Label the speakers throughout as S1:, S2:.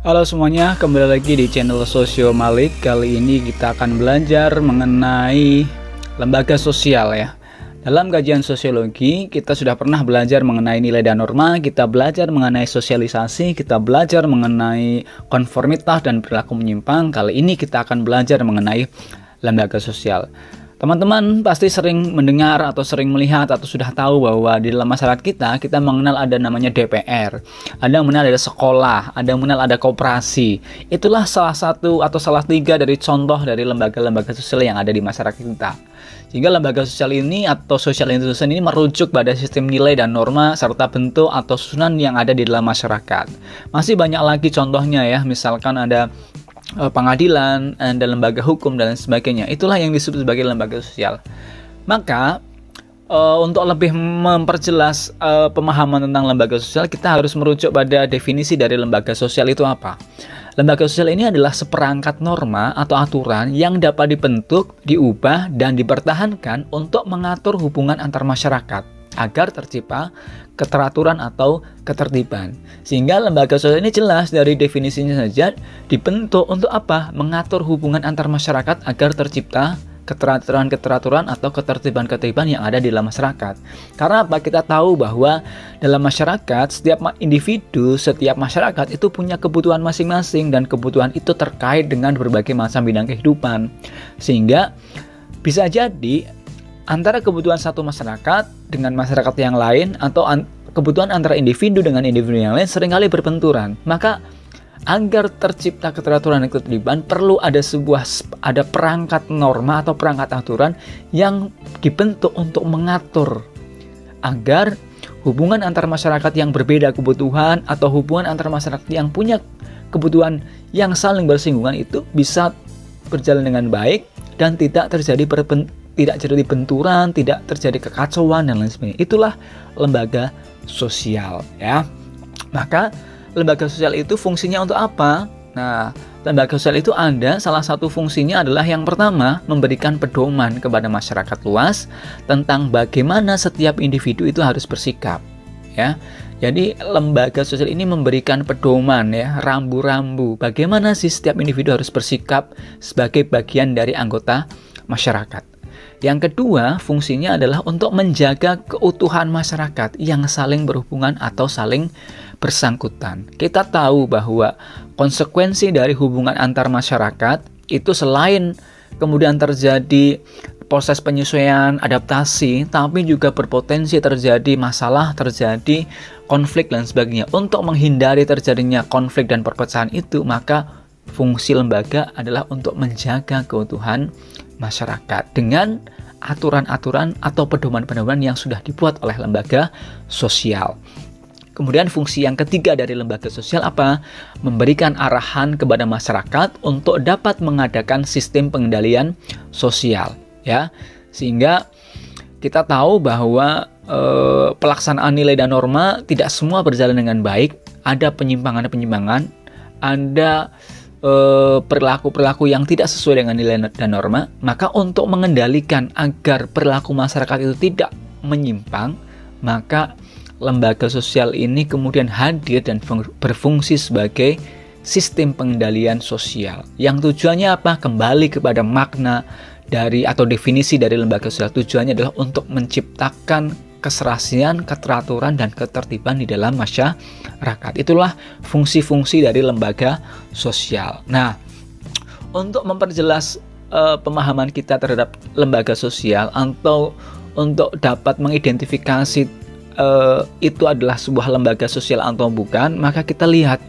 S1: Halo semuanya, kembali lagi di channel Sosio Malik. Kali ini kita akan belajar mengenai lembaga sosial ya. Dalam kajian sosiologi, kita sudah pernah belajar mengenai nilai dan norma, kita belajar mengenai sosialisasi, kita belajar mengenai konformitas dan perilaku menyimpang. Kali ini kita akan belajar mengenai lembaga sosial. Teman-teman pasti sering mendengar atau sering melihat atau sudah tahu bahwa di dalam masyarakat kita mengenal ada namanya DPR, ada yang mengenal ada sekolah, ada yang mengenal ada koperasi. Itulah salah satu atau salah tiga dari contoh dari lembaga-lembaga sosial yang ada di masyarakat kita. Sehingga lembaga sosial ini atau social institution ini merujuk pada sistem nilai dan norma serta bentuk atau susunan yang ada di dalam masyarakat. Masih banyak lagi contohnya ya, misalkan ada pengadilan, dan lembaga hukum dan sebagainya. Itulah yang disebut sebagai lembaga sosial. Maka untuk lebih memperjelas pemahaman tentang lembaga sosial, kita harus merujuk pada definisi dari lembaga sosial itu apa. Lembaga sosial ini adalah seperangkat norma atau aturan yang dapat dibentuk, diubah, dan dipertahankan untuk mengatur hubungan antar masyarakat agar tercipta keteraturan atau ketertiban. Sehingga lembaga sosial ini jelas dari definisinya saja dibentuk untuk apa? Mengatur hubungan antar masyarakat agar tercipta keteraturan atau ketertiban yang ada di dalam masyarakat. Karena apa? Kita tahu bahwa dalam masyarakat setiap individu, setiap masyarakat itu punya kebutuhan masing-masing dan kebutuhan itu terkait dengan berbagai macam bidang kehidupan. Sehingga bisa jadi antara kebutuhan satu masyarakat dengan masyarakat yang lain atau kebutuhan antara individu dengan individu yang lain seringkali berbenturan. Maka agar tercipta keteraturan dan ketertiban perlu ada perangkat norma atau perangkat aturan yang dibentuk untuk mengatur agar hubungan antar masyarakat yang berbeda kebutuhan atau hubungan antar masyarakat yang punya kebutuhan yang saling bersinggungan itu bisa berjalan dengan baik dan tidak terjadi benturan, tidak terjadi kekacauan dan lain sebagainya. Itulah lembaga sosial ya. Maka lembaga sosial itu fungsinya untuk apa? Nah, lembaga sosial itu ada salah satu fungsinya adalah yang pertama memberikan pedoman kepada masyarakat luas tentang bagaimana setiap individu itu harus bersikap ya. Jadi lembaga sosial ini memberikan pedoman ya, rambu-rambu bagaimana sih setiap individu harus bersikap sebagai bagian dari anggota masyarakat. Yang kedua, fungsinya adalah untuk menjaga keutuhan masyarakat yang saling berhubungan atau saling bersangkutan. Kita tahu bahwa konsekuensi dari hubungan antar masyarakat itu selain kemudian terjadi proses penyesuaian, adaptasi, tapi juga berpotensi terjadi masalah, terjadi konflik dan sebagainya. Untuk menghindari terjadinya konflik dan perpecahan itu, maka fungsi lembaga adalah untuk menjaga keutuhan masyarakat dengan aturan-aturan atau pedoman-pedoman yang sudah dibuat oleh lembaga sosial. Kemudian fungsi yang ketiga dari lembaga sosial apa? Memberikan arahan kepada masyarakat untuk dapat mengadakan sistem pengendalian sosial ya. Sehingga kita tahu bahwa pelaksanaan nilai dan norma tidak semua berjalan dengan baik, ada penyimpangan-penyimpangan, ada perilaku-perilaku yang tidak sesuai dengan nilai dan norma. Maka untuk mengendalikan agar perilaku masyarakat itu tidak menyimpang, maka lembaga sosial ini kemudian hadir dan berfungsi sebagai sistem pengendalian sosial. Yang tujuannya apa? Kembali kepada makna dari atau definisi dari lembaga sosial. Tujuannya adalah untuk menciptakan keserasian, keteraturan, dan ketertiban di dalam masyarakat. Itulah fungsi-fungsi dari lembaga sosial. Nah, untuk memperjelas pemahaman kita terhadap lembaga sosial atau untuk dapat mengidentifikasi itu adalah sebuah lembaga sosial atau bukan, maka kita lihat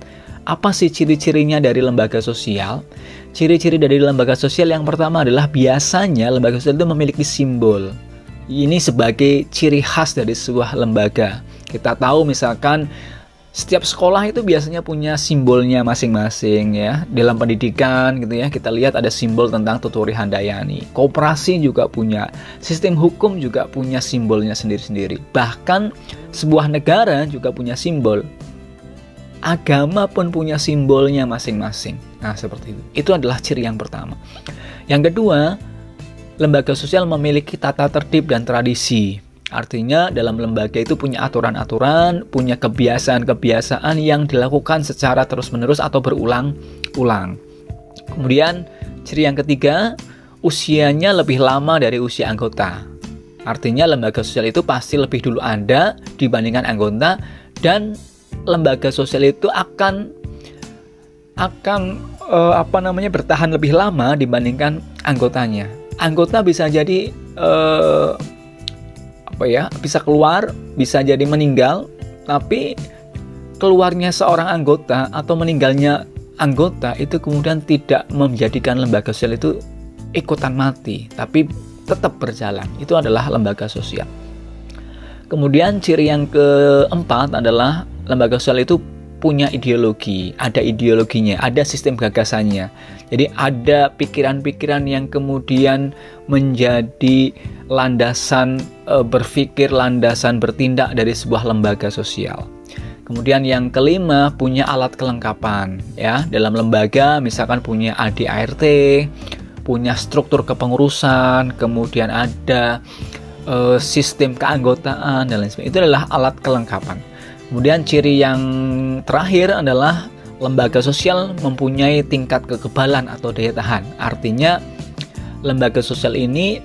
S1: apa sih ciri-cirinya dari lembaga sosial. Ciri-ciri dari lembaga sosial yang pertama adalah biasanya lembaga sosial itu memiliki simbol. Ini sebagai ciri khas dari sebuah lembaga. Kita tahu misalkan setiap sekolah itu biasanya punya simbolnya masing-masing ya. Dalam pendidikan gitu ya, kita lihat ada simbol tentang Tuturi Handayani. Koperasi juga punya, sistem hukum juga punya simbolnya sendiri-sendiri. Bahkan sebuah negara juga punya simbol. Agama pun punya simbolnya masing-masing. Nah, seperti itu. Itu adalah ciri yang pertama. Yang kedua, lembaga sosial memiliki tata tertib dan tradisi. Artinya dalam lembaga itu punya aturan-aturan, punya kebiasaan-kebiasaan yang dilakukan secara terus-menerus atau berulang-ulang. Kemudian ciri yang ketiga, usianya lebih lama dari usia anggota. Artinya lembaga sosial itu pasti lebih dulu ada dibandingkan anggota, dan lembaga sosial itu akan bertahan lebih lama dibandingkan anggotanya. Anggota bisa jadi bisa keluar, bisa jadi meninggal, tapi keluarnya seorang anggota atau meninggalnya anggota itu kemudian tidak menjadikan lembaga sosial itu ikutan mati, tapi tetap berjalan. Itu adalah lembaga sosial. Kemudian ciri yang keempat adalah lembaga sosial itu punya ideologi, ada ideologinya, ada sistem gagasannya. Jadi ada pikiran-pikiran yang kemudian menjadi landasan berpikir, landasan bertindak dari sebuah lembaga sosial. Kemudian yang kelima, punya alat kelengkapan ya. Dalam lembaga misalkan punya ADART, punya struktur kepengurusan, kemudian ada sistem keanggotaan dan lain sebagainya. Itu adalah alat kelengkapan. Kemudian ciri yang terakhir adalah lembaga sosial mempunyai tingkat kekebalan atau daya tahan. Artinya lembaga sosial ini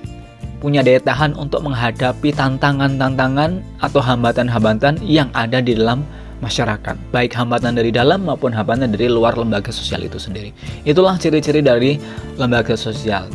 S1: punya daya tahan untuk menghadapi tantangan-tantangan atau hambatan-hambatan yang ada di dalam masyarakat, baik hambatan dari dalam maupun hambatan dari luar lembaga sosial itu sendiri. Itulah ciri-ciri dari lembaga sosial.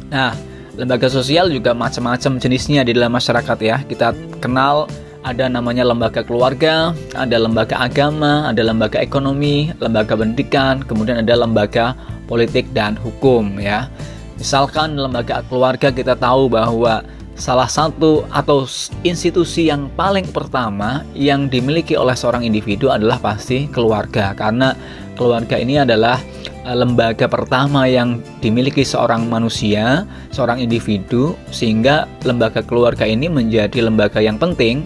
S1: Nah, lembaga sosial juga macam-macam jenisnya di dalam masyarakat ya. Kita kenal ada namanya lembaga keluarga, ada lembaga agama, ada lembaga ekonomi, lembaga pendidikan, kemudian ada lembaga politik dan hukum ya. Misalkan lembaga keluarga, kita tahu bahwa salah satu atau institusi yang paling pertama yang dimiliki oleh seorang individu adalah pasti keluarga, karena keluarga ini adalah lembaga pertama yang dimiliki seorang manusia, seorang individu, sehingga lembaga keluarga ini menjadi lembaga yang penting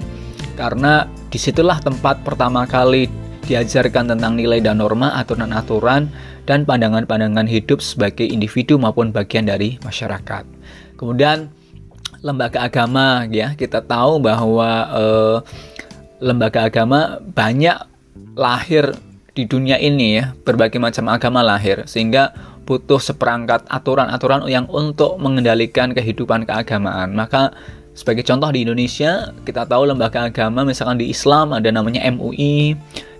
S1: karena disitulah tempat pertama kali diajarkan tentang nilai dan norma, aturan-aturan, dan pandangan-pandangan hidup sebagai individu maupun bagian dari masyarakat. Kemudian lembaga agama ya, kita tahu bahwa lembaga agama banyak lahir di dunia ini ya, berbagai macam agama lahir, sehingga butuh seperangkat aturan-aturan yang untuk mengendalikan kehidupan keagamaan. Maka sebagai contoh di Indonesia, kita tahu lembaga agama misalkan di Islam ada namanya MUI,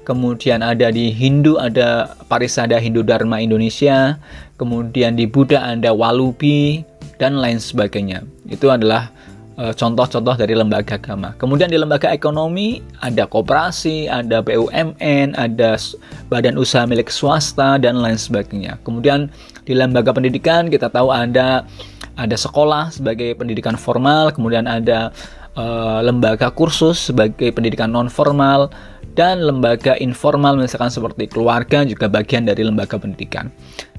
S1: kemudian ada di Hindu ada Parisada Hindu Dharma Indonesia, kemudian di Buddha ada Walubi, dan lain sebagainya. Itu adalah contoh-contoh dari lembaga agama. Kemudian di lembaga ekonomi ada koperasi, ada BUMN, ada badan usaha milik swasta, dan lain sebagainya. Kemudian di lembaga pendidikan kita tahu ada sekolah sebagai pendidikan formal, kemudian ada lembaga kursus sebagai pendidikan non formal, dan lembaga informal misalkan seperti keluarga juga bagian dari lembaga pendidikan.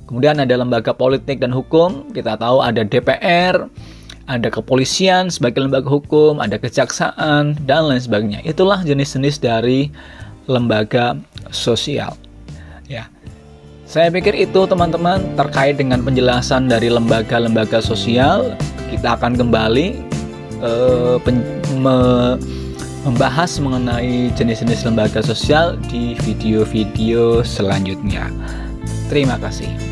S1: Kemudian ada lembaga politik dan hukum, kita tahu ada DPR, ada kepolisian sebagai lembaga hukum, ada kejaksaan, dan lain sebagainya. Itulah jenis-jenis dari lembaga sosial. Ya, saya pikir itu teman-teman terkait dengan penjelasan dari lembaga-lembaga sosial. Kita akan kembali membahas mengenai jenis-jenis lembaga sosial di video-video selanjutnya. Terima kasih.